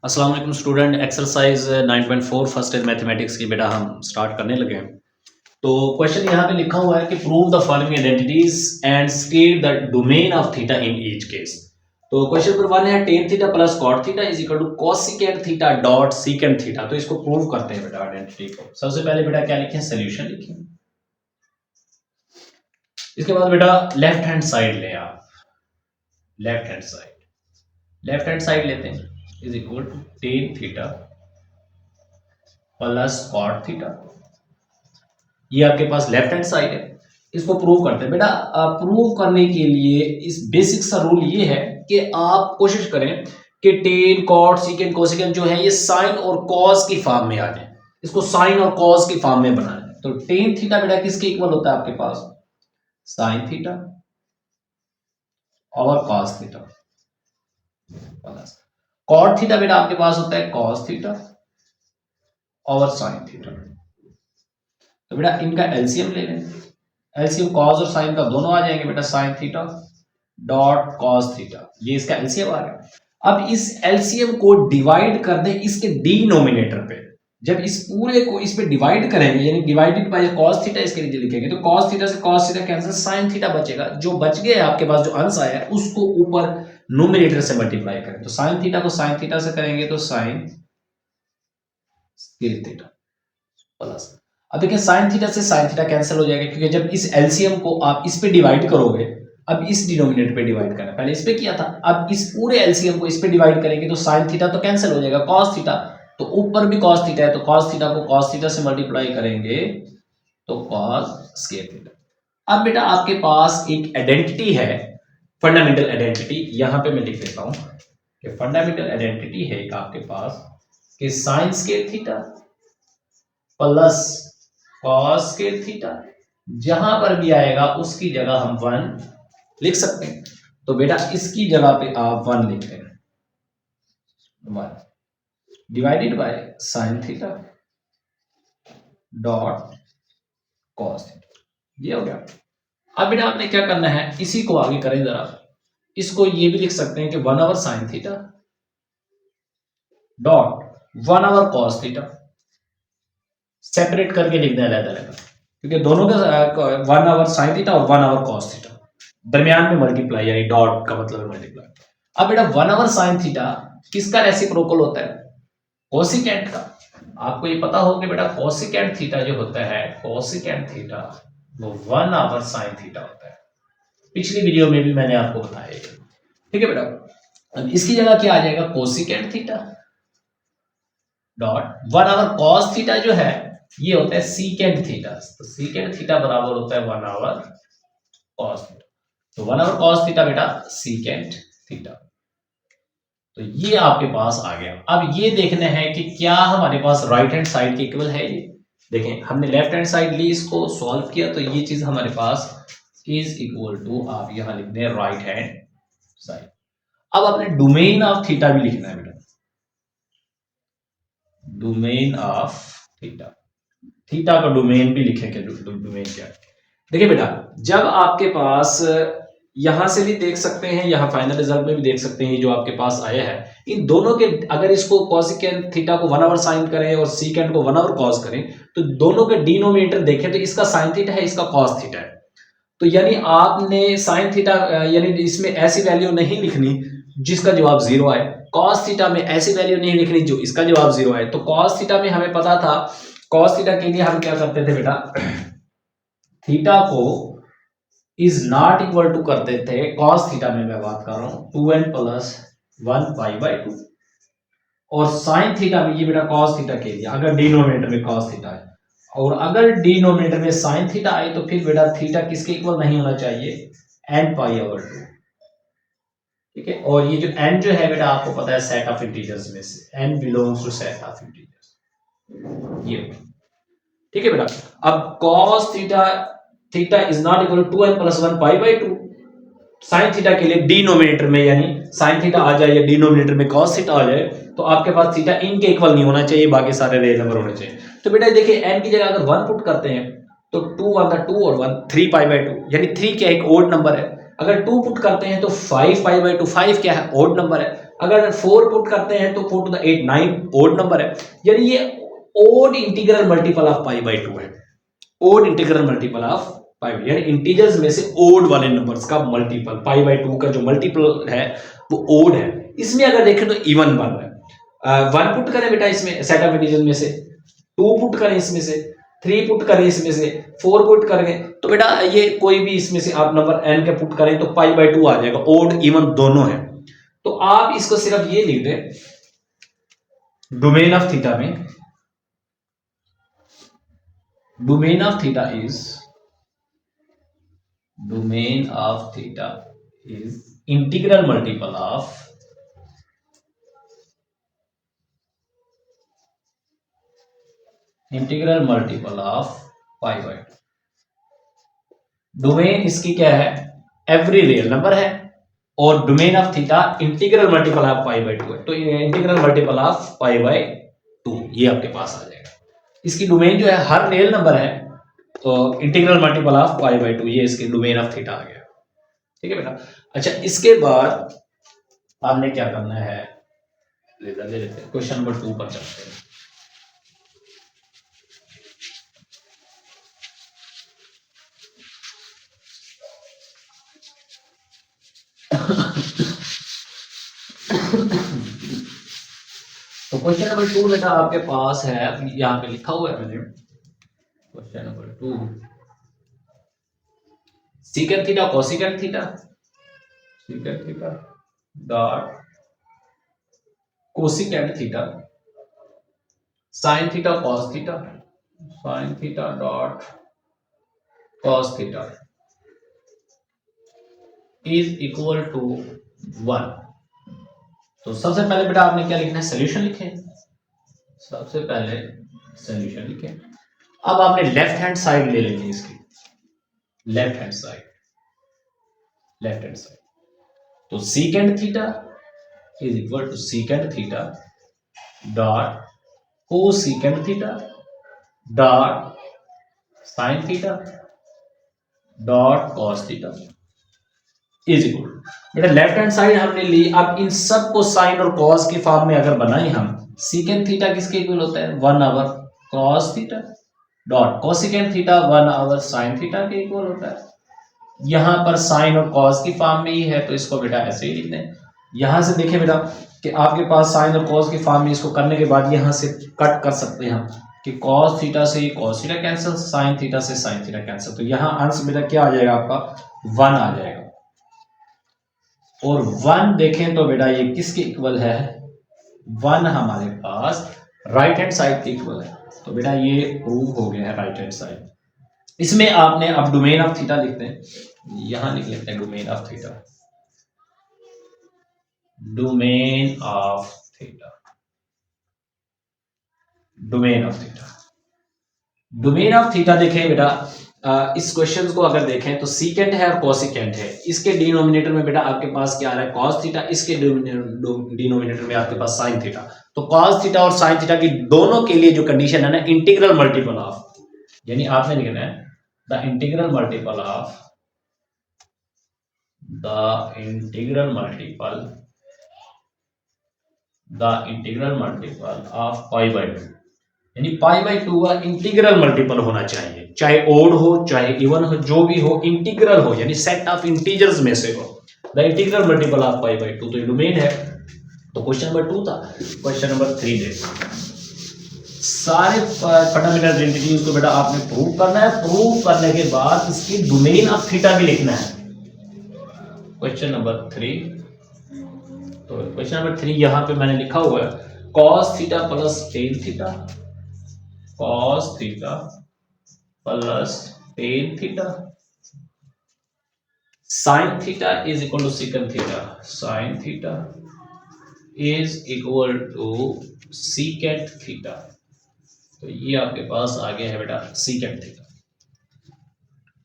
अस्सलाम वालेकुम student. Exercise 9.4 first year mathematics की बेटा हम स्टार्ट करने लगे हैं। तो क्वेश्चन यहाँ पे लिखा हुआ है कि prove the following identities and state the domain of theta in each case. तो क्वेश्चन नंबर 1 है tan theta plus cot theta is equal to cosecant theta dot secant theta. तो इसको प्रूव करते हैं बेटा आइडेंटिटी को। सबसे पहले बेटा क्या लिखें, सोल्यूशन लिखें। इसके बाद बेटा लेफ्ट हैंड साइड लें आप, लेफ्ट हैंड साइड लेते हैं is equal to tan theta plus cot theta. ये आपके पास लेफ्ट हैंड साइड है। इसको प्रूव करते हैं बेटा। प्रूव करने के लिए इस बेसिक सा रूल ये है कि आप कोशिश करें कि टेन कॉट सीकेंट कोसेकेंट जो है ये साइन और कॉस की फॉर्म में आ जाए। इसको साइन और कॉस की फॉर्म में बनाना है। तो टेन थीटा बेटा किसके इक्वल होता है आपके पास, साइन थीटा और cos theta plus cot theta बेटा आपके पास होता है कॉस थीटा और साइन थीटा। तो बेटा इनका एलसीएम ले लें। एलसीएम कॉस और साइन का दोनों आ जाएंगे बेटा, sign theta dot cos theta, ये इसका एलसीएम आ गया। अब इस एलसीएम को डिवाइड कर दें इसके डिनोमिनेटर पे। जब इस पूरे को इस पे डिवाइड करेंगे यानी डिवाइडेड बाय कॉस थीटा इसके नीचे लिखेंगे तो कॉस थीटा से cos theta cancel, sine theta बचेगा। जो बच गया है आपके पास, जो अंश आया है उसको ऊपर नोमिनेटर से मल्टीप्लाई करें। तो साइन थीटा को साइन थीटा से करेंगे तो साइन थीटा प्लस, अब देखिए साइन थीटा से साइन थीटा कैंसिल हो जाएगा क्योंकि जब इस एलसीएम को आप इस पे डिवाइड करोगे, अब इस डिनोमिनेटर पे डिवाइड करना, पहले इस पे किया था, अब इस पूरे एलसीएम को इस पे डिवाइड करेंगे तो साइन थीटा तो कैंसिल हो जाएगा, कॉस थीटा तो ऊपर भी कॉस थीटा है तो कॉस थीटा को कॉस थीटा से मल्टीप्लाई करेंगे तो कॉस स्क्वायर थीटा। अब बेटा आपके पास एक आइडेंटिटी है, फंडामेंटल आइडेंटिटी, यहां पे मैं लिख देता हूं कि फंडामेंटल आइडेंटिटी है एक आपके पास कि sine square theta plus cos square theta, जहां पर भी आएगा उसकी जगह हम 1 लिख सकते हैं। तो बेटा इसकी जगह पे आप 1 लिख दें, 1 divided by sine theta dot cos theta, ये हो गया। अब बेटा आपने क्या करना है, इसी को आगे करें जरा, इसको ये भी लिख सकते हैं कि 1 over sine theta dot 1 over cos theta, separate करके लिख दें अलग अलग, क्योंकि दोनों का 1 ओवर साइन थीटा और 1 ओवर कॉस थीटा, दरमियान में मल्टीप्लाई यानी डॉट का मतलब मल्टीप्लाई। अब बेटा 1 ओवर साइन थीटा किसका रेसिप्रोकल होता है, कोसिकेंट का। आपको ये पता हो कि बेटा कोसिकेंट थीटा जो होता है, कोसिकेंट थीटा वो 1 ओवर साइन थीटा होता है। पिछली वीडियो में भी मैंने आपको बताया, ठीक है बेटा। अब इसकी जगह क्या आ जाएगा, cosecant theta dot 1 over cos theta जो है ये होता है सीकेंट थीटा। तो सीकेंट थीटा बराबर होता है 1 ओवर कॉस थीटा। तो 1 ओवर कॉस थीटा बेटा सीकेंट थीटा। तो ये आपके पास आ गया। अब ये देखना है कि क्या हमारे पास राइट हैंड साइड के इक्वल है। ये देखें हमने लेफ्ट हैंड साइड ली, इसको सॉल्व किया तो ये चीज हमारे पास इज इक्वल टू, आप यहां लिख दें राइट हैंड साइड। अब आपने डोमेन ऑफ थीटा भी लिखना है बेटा, डोमेन ऑफ थीटा, थीटा का डोमेन भी लिखेंगे। डोमेन क्या है, देखिए बेटा जब आपके पास यहां से भी देख सकते हैं, यहां फाइनल रिजल्ट में भी देख सकते हैं जो आपके पास आया है, इन दोनों के अगर इसको कोसिकेंट थीटा को 1 ओवर साइन करें और सीकेंट को 1 ओवर कॉस करें तो दोनों के डिनोमिनेटर देखें तो इसका साइन थीटा है, इसका कॉस थीटा है। तो यानी आपने साइन थीटा यानी इसमें ऐसी वैल्यू नहीं लिखनी जिसका जवाब 0 आए, कॉस थीटा में ऐसी वैल्यू नहीं लिखनी जो इसका जवाब 0 आए। तो कॉस थीटा में हमें पता था, कॉस थीटा के लिए हम क्या करते थे बेटा, थीटा को इज नॉट इक्वल टू करते थे, कॉस थीटा में मैं बात कर रहा हूं 2n प्लस 1 पाई बाई 2, और साइन थीटा में ये बेटा कॉस थीटा के लिए अगर डिनोमिनेटर में कॉस थीटा है और अगर डिनोमिनेटर में साइन थीटा आए तो फिर बेटा थीटा किसके इक्वल नहीं होना चाहिए, n पाई ओवर 2, ठीक है। और ये जो n जो है बेटा आपको पता है सेट ऑफ इंटीजर्स में से n belongs to set of integers, ये ठीक है बेटा। अब cos theta is not equal to 2n plus 1 pi by 2, sine theta के लिए डिनोमिनेटर में यानी साइन थीटा आ जाए या डिनोमिनेटर में cos थीटा आ जाए तो आपके पास थीटा इनके इक्वल नहीं होना चाहिए, बाकी सारे रियल नंबर होने चाहिए। तो बेटा देखिए n की जगह अगर 1 पुट करते हैं तो 2 1 2 और 1 3 पाई बाई 2, यानी 3 क्या एक ओड नंबर है। अगर 2 पुट करते हैं तो 5 पाई बाई 2, 5 क्या है ओड नंबर है। अगर 4 पुट करते हैं तो 4 टू द 8 9 ओड नंबर है, यानी ये odd integral multiple of pi by 2 है। Odd integral multiple of pi, यानी इंटीजर्स में से ओड वाले नंबर्स का मल्टीपल, पाई बाई 2 का जो मल्टीपल है वो ओड है। इसमें अगर देखें तो इवन बन रहा है। 1 पुट करें बेटा इसमें सेट ऑफ इंटीजर्स में से, 2 पुट करें इसमें से, 3 पुट करें इसमें से, 4 पुट करें, तो बेटा ये कोई भी इसमें से आप नंबर n के पुट करें तो पाई बाई 2 आ जाएगा। ओड इवन दोनों है। तो आप इसको सिर्फ ये लिख दें डोमेन ऑफ थीटा में, domain of theta is, domain of theta is integral multiple of pi by 2। Domain इसकी क्या है, एवरी रियल नंबर है, और domain of theta integral multiple of pi by 2 है। तो integral multiple of pi by 2 ये आपके पास आ जाएगा। इसकी डोमेन जो है हर रियल नंबर है, तो integral multiple of pi by 2 ये इसके डोमेन ऑफ थीटा आ गया। ठीक है बेटा। अच्छा, इसके बाद आपने क्या करना है, ले लेते हैं क्वेश्चन नंबर 2 पर चलते हैं। तो क्वेश्चन नंबर 2 बेटा आपके पास है, यहां पे लिखा हुआ है मैंने, question number 2, secant theta cosecant theta, secant theta dot cosecant theta, sine theta cos theta, sine theta dot cos theta is equal to 1। तो सबसे पहले बेटा आपने क्या लिखना है, सोल्यूशन लिखे, सबसे पहले सोल्यूशन लिखे। अब आपने लेफ्ट हैंड साइड ले लेनी है इसकी, left hand side, left hand side. तो secant theta is equal to secant theta dot cosecant theta dot sine theta dot cos theta is equal. बेटा लेफ्ट हैंड साइड हमने ली, अब इन सब को साइन और कॉस के फॉर्म में अगर बनाए हम, सीकेंट थीटा किसके इक्वल होता है, 1/, cos theta dot cosecant theta 1/, sign theta के इक्वल होता है। यहां पर साइन और कॉस की फॉर्म में ही है, तो इसको बेटा ऐसे ही लिख दें। यहां से देखें बेटा कि आपके पास साइन और कॉस की फॉर्म में, इसको करने के बाद यहां से कट कर सकते हैं हम कि कॉस थीटा से cos theta cancel, sine theta से साइन थीटा कैंसिल। तो यहां अंश बेटा क्या आ जाएगा आपका, 1 आ जाएगा। और 1 देखें तो बेटा ये किसके इक्वल है, 1 हमारे पास राइट हैंड साइड के इक्वल है। तो बेटा ये प्रूव हो गया है राइट हैंड साइड। इसमें आपने अब डोमेन ऑफ थीटा लिखते हैं, यहां लिख लेते हैं domain of theta, domain of theta, domain of theta, domain of theta देखें बेटा, इस क्वेश्चन को अगर देखें तो सीकेंट है और कोसिकेंट है। इसके डिनोमिनेटर में बेटा आपके पास क्या आ रहा है, कॉस थीटा, इसके डिनोमिनेटर में आपके पास साइन थीटा। तो कॉस थीटा और साइन थीटा की दोनों के लिए जो कंडीशन है ना, इंटीग्रल मल्टीपल ऑफ, यानी आपने लिखना है the integral multiple of, the integral multiple, the integral multiple of pi by 2, यानी पाई बाई 2 का इंटीग्रल मल्टीपल होना चाहिए, चाहे ओड हो चाहे इवन हो, जो भी हो इंटीग्रल हो, यानी सेट ऑफ इंटीजर्स में से हो। The integral multiple of pi by 2, तो ये डोमेन है। तो क्वेश्चन नंबर 2 था। क्वेश्चन नंबर 3 देखो, सारे फंडामेंटल आइडेंटिटीज को बेटा आपने प्रूव करना है। प्रूव करने के बाद इसकी डोमेन ऑफ थीटा भी लिखना है। क्वेश्चन नंबर 3, तो क्वेश्चन नंबर 3 यहां पे मैंने लिखा हुआ है cos theta plus tan theta, cos theta plus tan theta, sine theta is equal to secant theta, sine theta is equal to secant theta. तो ये आपके पास आ गया है बेटा सीकेंट थीटा।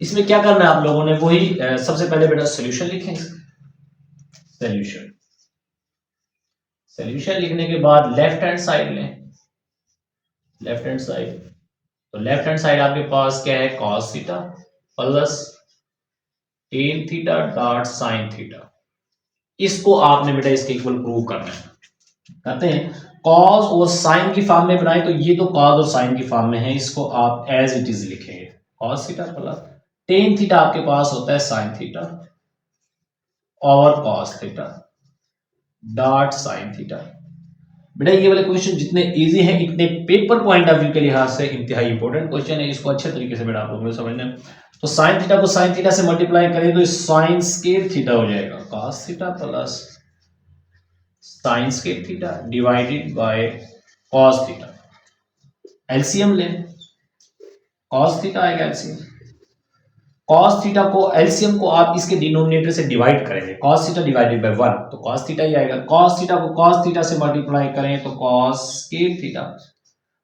इसमें क्या करना है आप लोगों ने, वही सबसे पहले बेटा सॉल्यूशन लिखें, सॉल्यूशन, सॉल्यूशन लिखने के बाद लेफ्ट हैंड साइड लें, लेफ्ट हैंड साइड। तो लेफ्ट हैंड साइड आपके पास क्या है, cos theta plus tan theta dot sine theta इसको आपने बेटा इसके इक्वल प्रूव करना है। कहते हैं कॉस और साइन की फॉर्म में बनाए, तो ये तो कॉस और साइन की फॉर्म में है, इसको आप एज इट इज लिखेंगे cos theta plus tan theta आपके पास होता है साइन थीटा और cos theta dot sine theta. बेटा ये वाले क्वेश्चन जितने इजी हैं इतने पेपर पॉइंट ऑफ व्यू के लिहाज से इंतहाई इंपॉर्टेंट क्वेश्चन है, इसको अच्छे तरीके से बेटा आप लोगों को समझना है। तो साइन थीटा को साइन थीटा से मल्टीप्लाई करें तो साइन स्क्वायर थीटा हो जाएगा cos theta plus sine square theta divided by cos theta. LCM लें, कॉस थीटा आएगा एलसीएम, कॉस थीटा को एलसीएम को आप इसके डिनोमिनेटर से डिवाइड करेंगे, कॉस थीटा डिवाइडेड बाय 1 तो कॉस थीटा ही आएगा, कॉस थीटा को कॉस थीटा से मल्टीप्लाई करें तो कॉस स्क्वायर थीटा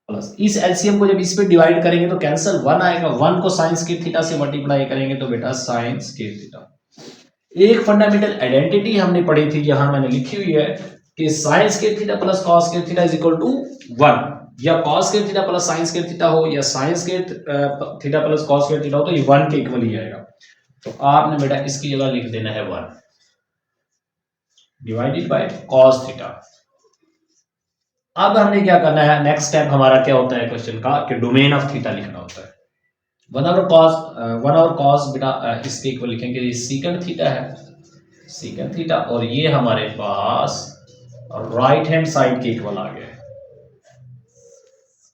प्लस इस एलसीएम को जब इस पे डिवाइड करेंगे तो कैंसिल 1 आएगा, 1 को साइन स्क्वायर थीटा से मल्टीप्लाई करेंगे तो बेटा साइन स्क्वायर थीटा। एक फंडामेंटल आइडेंटिटी हमने पढ़ी थी, यहां मैंने लिखी हुई है कि sine square theta plus cos square theta is equal to 1, या cos square theta plus sine square theta हो या sine square theta plus cos square theta हो तो ये 1 के इक्वल ही आएगा। तो आपने बेटा इसकी जगह लिख देना है 1 डिवाइडेड बाय कॉस थीटा। अब हमने क्या करना है, नेक्स्ट स्टेप हमारा क्या होता है क्वेश्चन का कि डोमेन ऑफ थीटा लिखना होता है। 1 ओवर कॉस बेटा इसके इक्वल लिखेंगे सीकेंड थीटा है, सीकेंड थीटा, और ये हमारे पास राइट हैंड साइड के इक्वल आ गया है,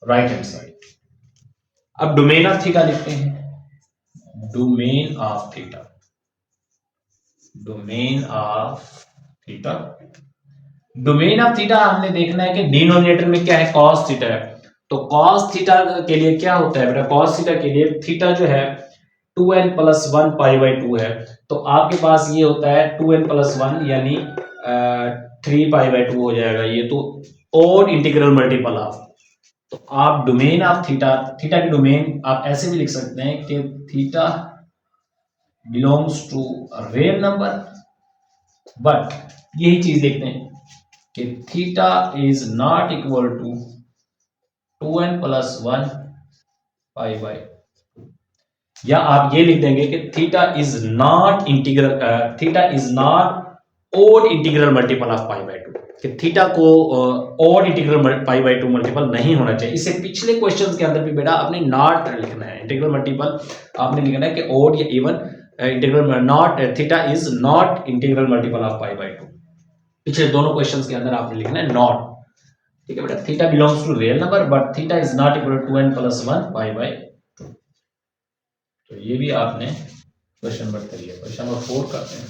राइट हैंड साइड। अब डोमेन ऑफ थीटा लिखते हैं, domain of theta, domain of theta, domain of theta हमने देखना है कि डिनोमिनेटर में क्या है कॉस थीटा है, तो कॉस थीटा के लिए क्या होता है बेटा, कॉस थीटा के लिए थीटा जो है 2n प्लस 1 पाई बाई 2 है, तो आपके पास ये होता है 2n प्लस 1 यानी 3 पाई बाई 2 हो जाएगा, ये तो और इंटीग्रल मल्टीपल ऑफ। तो आप डोमेन ऑफ थीटा, थीटा की डोमेन आप ऐसे भी लिख सकते हैं कि theta belongs to real number, but यही चीज देखते हैं कि theta is not equal to 2n plus 1 pi by, या आप ये लिख देंगे कि theta is not integral, theta is not odd integral multiple of pi by 2, कि थीटा को odd integral pi by 2 multiple नहीं होना चाहिए। इससे पिछले क्वेश्चंस के अंदर भी बेटा आपने नॉट लिखना है, इंटीग्रल मल्टीपल आपने लिखना है कि ओड या even integral not, theta is not integral multiple of pi by 2, पिछले दोनों क्वेश्चंस के अंदर आपने लिखना है नॉट, ठीक है बेटा। Theta belongs to real number but theta is not equal to 2n plus 1 pi by 2, तो ये भी आपने क्वेश्चन नंबर 3 है। क्वेश्चन नंबर 4 करते हैं।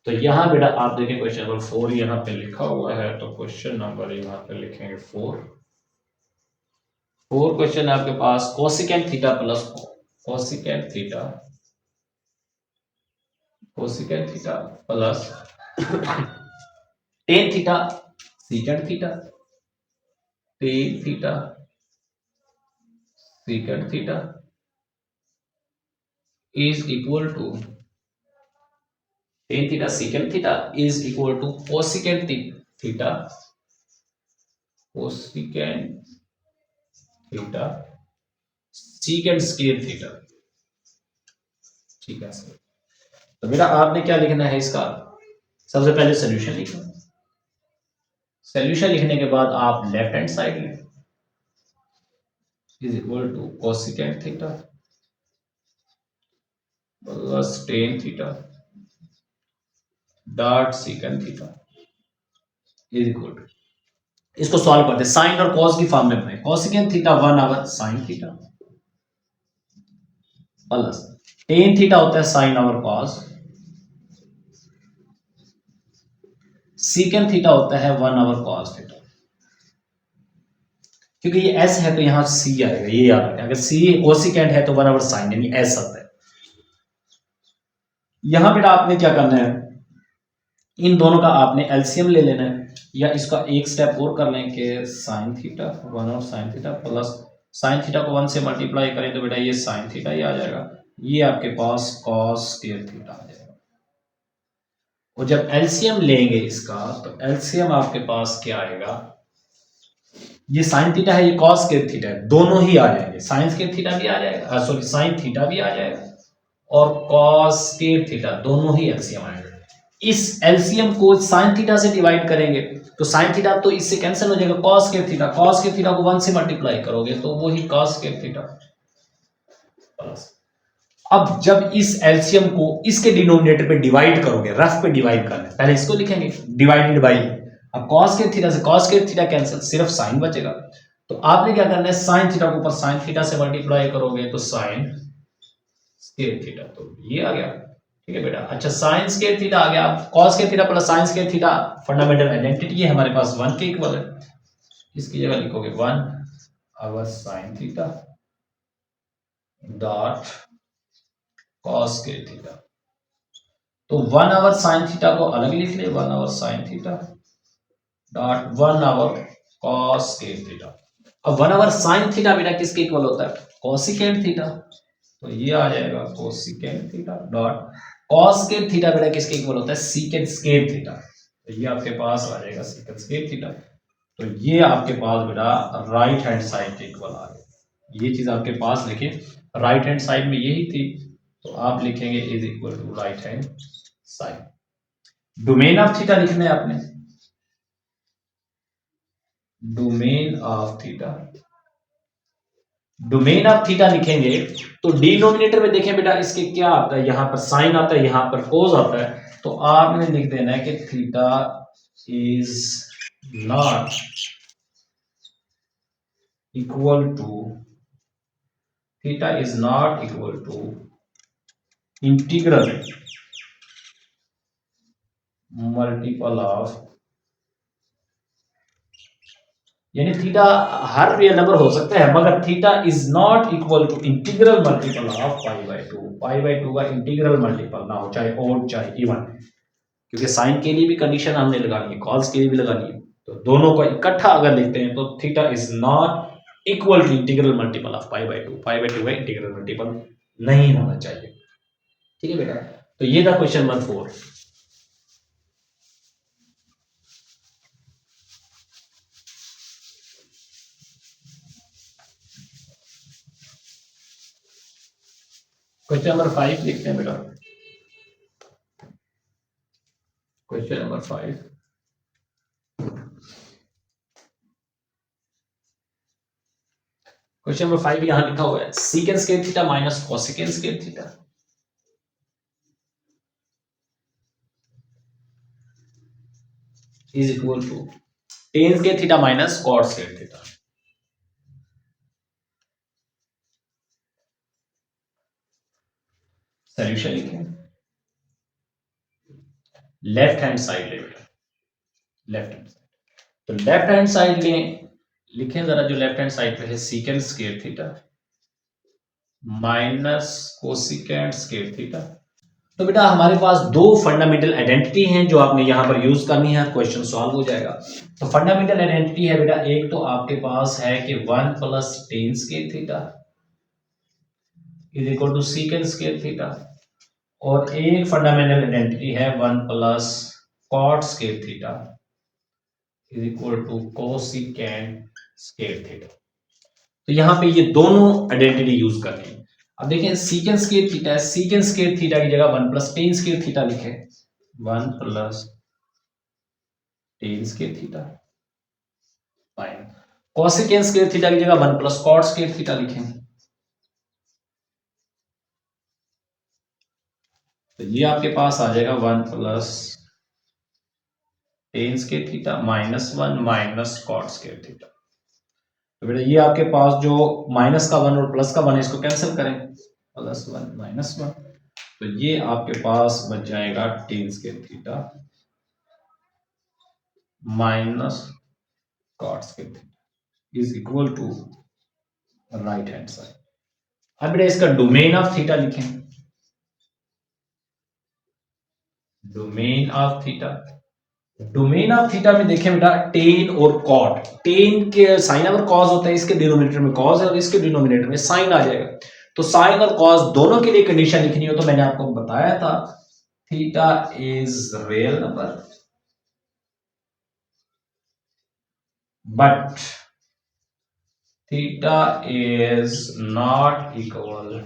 तो यहां बेटा आप देखें क्वेश्चन नंबर 4 यहां पे लिखा हुआ है, तो क्वेश्चन नंबर यहां पे लिखेंगे 4 क्वेश्चन है आपके पास cosecant theta plus cosecant theta plus tan theta secant theta, tan theta secant theta is equal to, tan theta secant theta is equal to cosecant theta secant square theta, ठीक है sir. तो बेटा आपने क्या लिखना है इसका, सबसे पहले सॉल्यूशन लिखना, सॉल्यूशन लिखने के बाद आप लेफ्ट हैंड साइड लें is equal to cosecant theta plus tan theta dot secant theta is equal to, इसको सॉल्व करते हैं साइन और कॉस की फॉर्म में बनाए, cosecant theta 1 over sine theta plus tan theta होता है sine over cos, secant theta होता है 1 ओवर कॉस थीटा, क्योंकि ये एस है तो यहां सी आएगा, ये याद रखें, अगर सी कोसिकेंट है तो 1 ओवर साइन यानी एस आता है। यहां बेटा आपने क्या करना है, इन दोनों का आपने एलसीएम ले लेना है, या इसका एक स्टेप और कर लें कि साइन थीटा 1 और sine theta plus sine theta को 1 से मल्टीप्लाई करें तो बेटा ये साइन थीटा ही आ जाएगा, ये आपके पास कॉस स्क्वायर थीटा आ जाएगा। और जब एलसीएम लेंगे इसका तो एलसीएम आपके पास क्या आएगा, ये साइन थीटा है, ये कॉस स्क्वायर थीटा है, दोनों ही आ जाएंगे, साइन स्क्वायर थीटा भी आ जाएगा, सॉरी साइन थीटा भी आ जाएगा और कॉस स्क्वायर थीटा, दोनों ही एलसीएम आएंगे। इस एलसीएम को साइन थीटा से डिवाइड करेंगे तो साइन थीटा तो इससे कैंसिल हो जाएगा, cos square theta, cos square theta को 1 से मल्टीप्लाई करोगे तो वही कॉस स्क्वायर थीटा प्लस। अब जब इस एलसीएम को इसके डिनोमिनेटर पे डिवाइड करोगे, रफ पे डिवाइड करना है, पहले इसको लिखेंगे डिवाइडेड बाई, अब cos के थीटा से cos के थीटा कैंसिल, सिर्फ साइन बचेगा। तो आपने क्या करना है, साइन थीटा को ऊपर साइन थीटा से मल्टीप्लाई करोगे तो साइन स्क्वायर थीटा, तो ये आ गया। ठीक है बेटा, अच्छा साइन स्क्वायर थीटा आ गया, अब cos के theta plus sine square theta fundamental identity है हमारे पास 1 के इक्वल है, इसकी जगह लिखोगे 1 अवर साइन थीटा डॉट cos के थीटा, तो 1 आवर साइन थीटा को अलग लिख ले, 1 over sine theta dot 1 over cos के थीटा। अब 1 आवर साइन थीटा बेटा किसके इक्वल होता है, कोसिकेंट थीटा, तो ये आ जाएगा कोसिकेंट थीटा डॉट cos के थीटा बेटा किसके इक्वल होता है, सीकेंट स्क्वायर थीटा, तो ये आपके पास आ जाएगा सीकेंट स्क्वायर थीटा। तो ये आपके पास बेटा राइट हैंड साइड के इक्वल आ गया, ये चीज आपके पास लिखे, राइट हैंड साइड में यही थी, तो आप लिखेंगे is equal to right hand side. Domain of theta लिखना है आपने, domain of theta, domain of theta लिखेंगे तो डिनोमिनेटर में देखें बेटा इसके क्या आता है, यहां पर साइन आता है, यहां पर कोस आता है, तो आपने लिख देना है कि theta is not equal to, theta is not equal to integral multiple of, यानी थीटा हर रियल नंबर हो सकता है मगर theta is not equal to integral multiple of pi by 2, pi by 2 का इंटीग्रल मल्टीपल ना हो, चाहे ओड चाहे इवन, क्योंकि साइन के लिए भी कंडीशन हमने लगानी है, कॉस के लिए भी लगानी है, तो दोनों को इकट्ठा अगर लिखते हैं तो theta is not equal to integral multiple of pi by 2, pi by 2 का इंटीग्रल मल्टीपल नहीं होना चाहिए। ठीक है बेटा, तो ये था क्वेश्चन नंबर 4। क्वेश्चन नंबर 5 लिखते हैं बेटा, क्वेश्चन नंबर 5, क्वेश्चन नंबर 5 यहां लिखा हुआ है secant square theta minus cosecant square theta is equal to tan square theta minus cot square theta. Solution लिखें, लेफ्ट हैंड साइड ले बेटा, लेफ्ट हैंड साइड, तो लेफ्ट हैंड साइड लें, लिखें जरा जो लेफ्ट हैंड साइड पे है secant square theta minus cosecant square theta. तो बेटा हमारे पास दो फंडामेंटल आइडेंटिटी हैं जो आपने यहां पर यूज करनी है, क्वेश्चन सॉल्व हो जाएगा। तो फंडामेंटल आइडेंटिटी है बेटा, एक तो आपके पास है कि 1 plus tan square theta is equal to secant square theta, और एक फंडामेंटल आइडेंटिटी है 1 plus cot square theta is equal to cosecant square theta. तो यहां पे ये दोनों आइडेंटिटी यूज करनी है। अब देखें सीकेंट स्क्वायर थीटा है, सीकेंट स्क्वायर थीटा की जगह 1 प्लस टेन स्क्वायर थीटा लिखे, 1 plus tan square theta fine, cosecant square theta की जगह 1 प्लस कॉट स्क्वायर थीटा लिखें, तो ये आपके पास आ जाएगा 1 plus tan square theta minus 1 minus cot square theta. तो बेटा ये आपके पास जो माइनस का 1 और प्लस का 1 है इसको कैंसिल करें, प्लस 1 माइनस 1, तो ये आपके पास बच जाएगा tan square theta minus cot square theta is equal to right hand side. अब बेटा इसका डोमेन ऑफ थीटा लिखें, domain of theta, domain of theta में देखें बेटा टेन और कॉट, टेन के साइन अगर कॉस होता है, इसके डिनोमिनेटर में कॉस है और इसके डिनोमिनेटर में साइन आ जाएगा, तो साइन और कॉस दोनों के लिए कंडीशन लिखनी हो तो मैंने आपको बताया था theta is real number but theta is not equal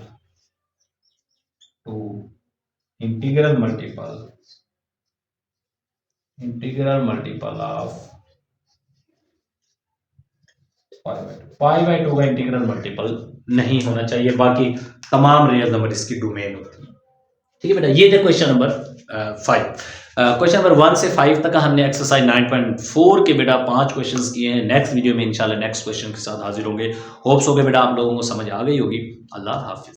to integral multiple of pi by two का इंटीग्रल मल्टीपल नहीं होना चाहिए, बाकी तमाम रियल नंबर इसकी डोमेन होती है। ठीक है बेटा, ये थे क्वेश्चन नंबर 5। क्वेश्चन नंबर 1 से 5 तक हमने एक्सरसाइज 9.4 के बेटा 5 क्वेश्चंस किए हैं। नेक्स्ट वीडियो में इंशाल्लाह नेक्स्ट क्वेश्चन के साथ हाजिर होंगे। होप्स हो गए बेटा आप लोगों को समझ आ गई होगी। अल्लाह हाफिज।